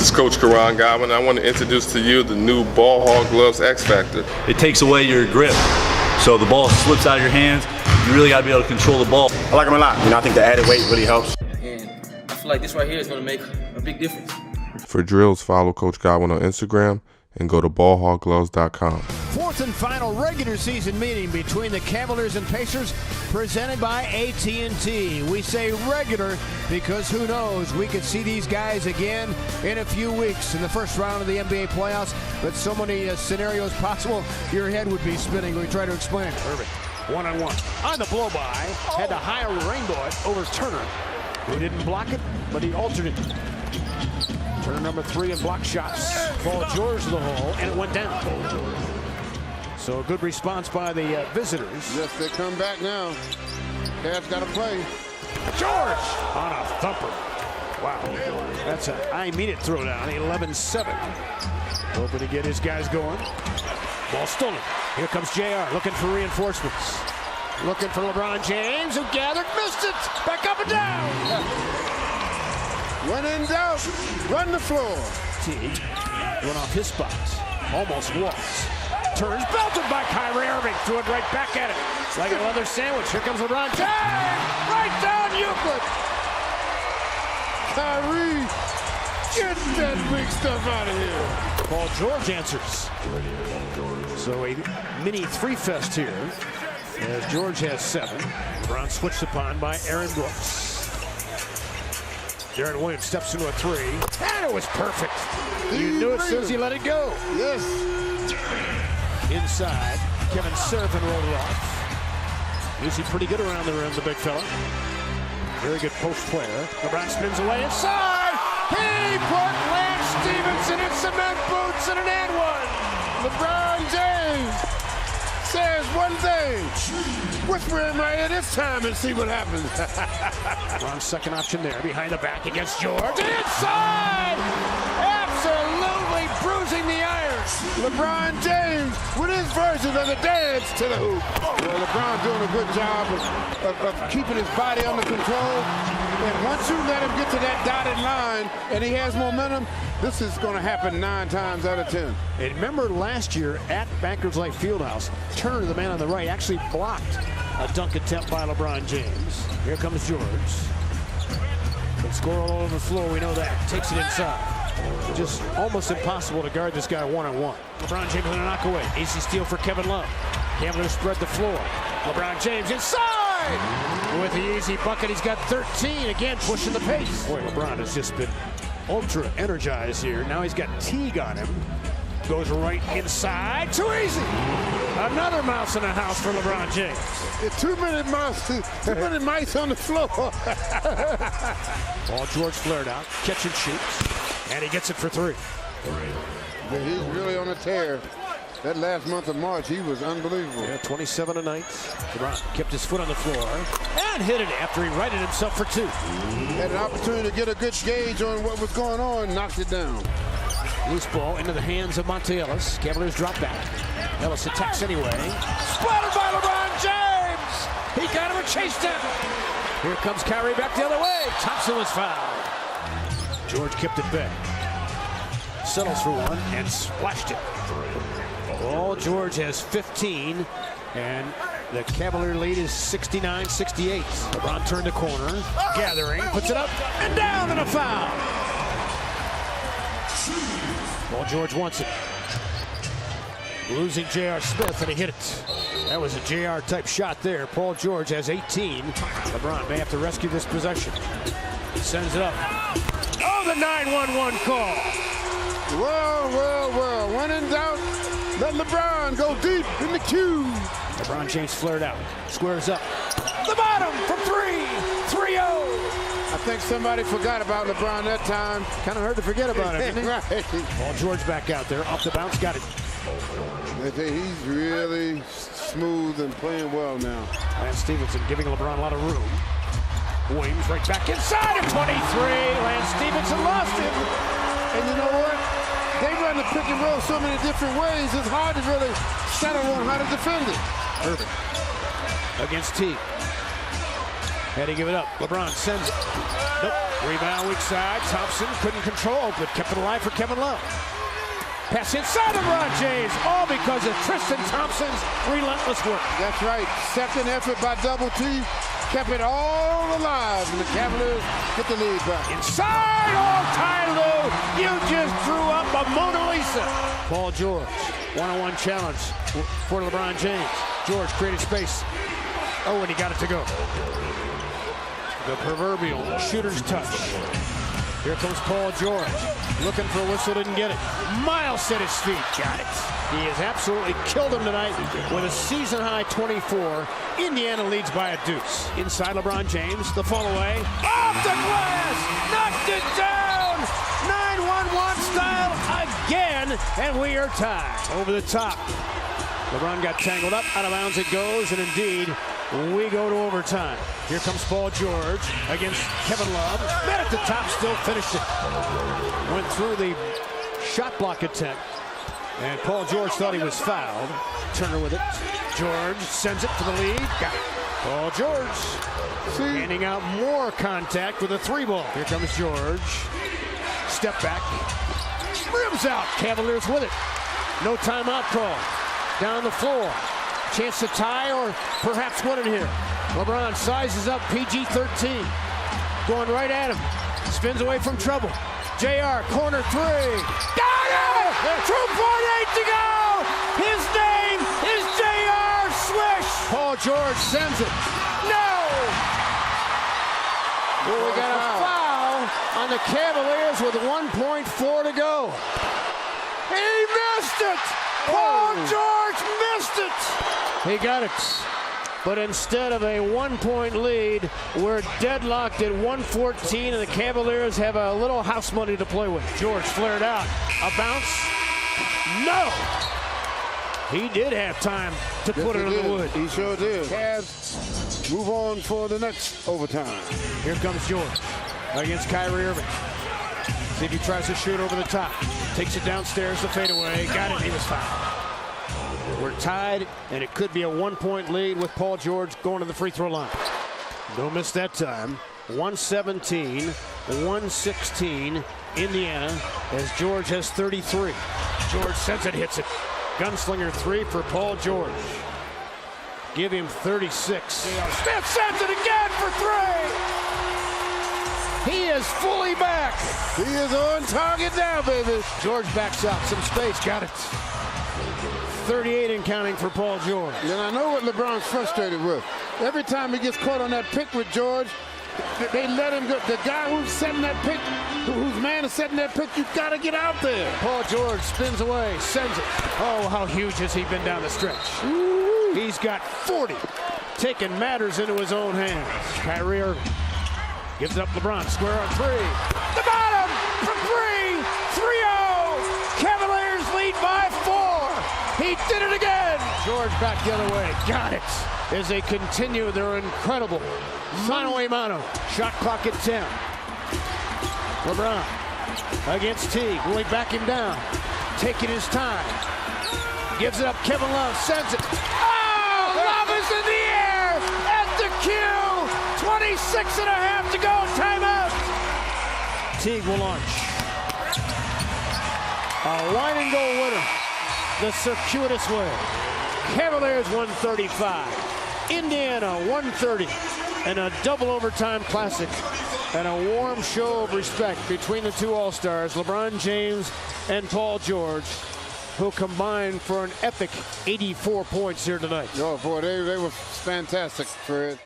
is Coach Karan Godwin. I want to introduce to you the new Ball Hog Gloves X Factor. It takes away your grip, so the ball slips out of your hands. You really got to be able to control the ball. I like them a lot. I think the added weight really helps. And I feel like this right here is going to make a big difference. For drills, follow Coach Godwin on Instagram and go to ballhoggloves.com. Fourth and final regular season meeting between the Cavaliers and Pacers, presented by AT&T. We say regular because who knows, we could see these guys again in a few weeks in the first round of the NBA playoffs, but so many scenarios possible, your head would be spinning. We try to explain. Irving, one-on-one. On the blow-by, had to higher rainbow it over Turner, who didn't block it, but he altered it. Turner number 3 in block shots. Paul George to the hole, and it went down. So a good response by the visitors. Yes, they come back now. Cavs got to play. George on a thumper. Wow, that's an I-mean-it throwdown. 11-7. Hoping to get his guys going. Ball stolen. Here comes JR looking for reinforcements. Looking for LeBron James, who gathered, missed it. Back up and down. When in doubt, run the floor. Teague went off his spots. Almost walks. Turns, belted by Kyrie Irving. Threw it right back at it. It's like a leather sandwich. Here comes LeBron James. Right down Euclid. Kyrie, get that big stuff out of here. Paul George answers. So a mini three-fest here, as George has 7. LeBron switched upon by Aaron Brooks. Darren Williams steps into a 3. And it was perfect. You knew it as soon as he let it go. Yes. Inside, Kevin Seraphin rolled it off. Usually pretty good around the rim, the big fella. Very good post player. LeBron spins away inside. He put Lance Stevenson in cement boots and an and one. LeBron James says one thing. Whisper in my ear this time and see what happens. LeBron's second option there, behind the back against George. Inside! Absolutely bruising the iron. LeBron James with his version of the dance to the hoop. Well, LeBron doing a good job of keeping his body under control. And once you let him get to that dotted line and he has momentum, this is going to happen 9 times out of 10. And remember last year at Bankers Life Fieldhouse, Turner, the man on the right, actually blocked a dunk attempt by LeBron James. Here comes George. Can score all over the floor, we know that. Takes it inside. Just almost impossible to guard this guy one-on-one. LeBron James on a knock away. Easy steal for Kevin Love. Cavaliers spread the floor. LeBron James inside! With the easy bucket, he's got 13. Again, pushing the pace. Boy, LeBron has just been ultra energized here. Now he's got Teague on him. Goes right inside. Too easy. Another mouse in the house for LeBron James. Too many mice on the floor. Paul George flared out. Catch and shoots. And he gets it for 3. But he's really on a tear. That last month of March, he was unbelievable. Yeah, 27 a night. LeBron kept his foot on the floor and hit it after he righted himself for 2. Had an opportunity to get a good gauge on what was going on, knocked it down. Loose ball into the hands of Monte Ellis. Cavaliers drop back. Ellis attacks anyway. Splattered by LeBron James! He got him a chase down. Here comes Kyrie back the other way. Thompson was fouled. George kept it back. Settles for one and splashed it. Well, George has 15, and the Cavalier lead is 69-68. LeBron turned the corner, gathering, puts it up and down, and a foul. Well, George wants it. Losing J.R. Smith, and he hit it. That was a J.R. type shot there. Paul George has 18. LeBron may have to rescue this possession. He sends it up. Oh, the 9-1-1 call. Well. When in doubt, let LeBron go deep in the queue. LeBron James flared out. Squares up. The bottom from 3. 3-0. I think somebody forgot about LeBron that time. Kind of hard to forget about it, didn't he? Right. Paul George back out there. Off the bounce. Got it. He's really smooth and playing well now. Lance Stevenson giving LeBron a lot of room. Williams right back inside of 23. Lance Stevenson lost it. And you know what? They run the pick and roll so many different ways, it's hard to really settle on how to defend it. Irving against Teague. Had to give it up. LeBron sends it. Nope. Rebound weak side. Thompson couldn't control, but kept it alive for Kevin Love. Pass inside LeBron James, all because of Tristan Thompson's relentless work. That's right. Second effort by Double T. Kept it all alive, and the Cavaliers get the lead back. Inside, Ty Lue, you just drew up a Mona Lisa. Paul George, one-on-one challenge for LeBron James. George created space. Oh, and he got it to go. The proverbial shooter's touch. Here comes Paul George, looking for a whistle, didn't get it. Miles at his feet, got it. He has absolutely killed him tonight with a season-high 24. Indiana leads by a deuce. Inside LeBron James, the fall away. Off the glass, knocked it down. 9-1-1 style again, and we are tied. Over the top. LeBron got tangled up, out of bounds it goes, and indeed, we go to overtime. Here comes Paul George against Kevin Love. Man at the top, still finished it. Went through the shot block attempt. And Paul George thought he was fouled. Turner with it. George sends it to the lead. Got it. Paul George handing out more contact with a 3-ball. Here comes George. Step back. Rims out. Cavaliers with it. No timeout call. Down the floor. Chance to tie or perhaps win it here. LeBron sizes up PG-13. Going right at him. Spins away from trouble. JR, corner 3. Got it! 2.8 to go! His name is JR Swish! Paul George sends it. No! Well, we got a foul on the Cavaliers with 1.4 to go. He missed it! Paul George missed it! He got it. But instead of a 1-point lead, we're deadlocked at 114, and the Cavaliers have a little house money to play with. George flared out. A bounce? No! He did have time to put it in the wood. He sure did. Cavs move on for the next overtime. Here comes George against Kyrie Irving. See if he tries to shoot over the top. Takes it downstairs, the fadeaway. Got it, he was fouled. We're tied, and it could be a 1-point lead with Paul George going to the free throw line. Don't miss that time. 117-116, Indiana, as George has 33. George sends it, hits it. Gunslinger 3 for Paul George. Give him 36. Smith sends it again for 3. He is fully back. He is on target now, baby. George backs out, some space, got it. 38 and counting for Paul George. And I know what LeBron's frustrated with. Every time he gets caught on that pick with George, they let him go. The guy who's setting that pick, whose man is setting that pick, you've got to get out there. Paul George spins away, sends it. Oh, how huge has he been down the stretch. Ooh. He's got 40, taking matters into his own hands. Kyrie Irving gives it up LeBron, square on 3. The bottom from 3, 3-0. Cavaliers lead by 4. He did it again. George back the other way. Got it. As they continue their incredible mano-a-mano. Shot clock at 10. LeBron against Teague. Will he back him down? Taking his time. Gives it up. Kevin Love sends it. Oh! Love is in the air at the cue. 26 and a half to go. Timeout. Teague will launch. A line and goal winner. The circuitous way. Cavaliers 135, Indiana 130, and a double overtime classic and a warm show of respect between the two All-Stars, LeBron James and Paul George, who combined for an epic 84 points here tonight. Oh boy, they were fantastic, Fred.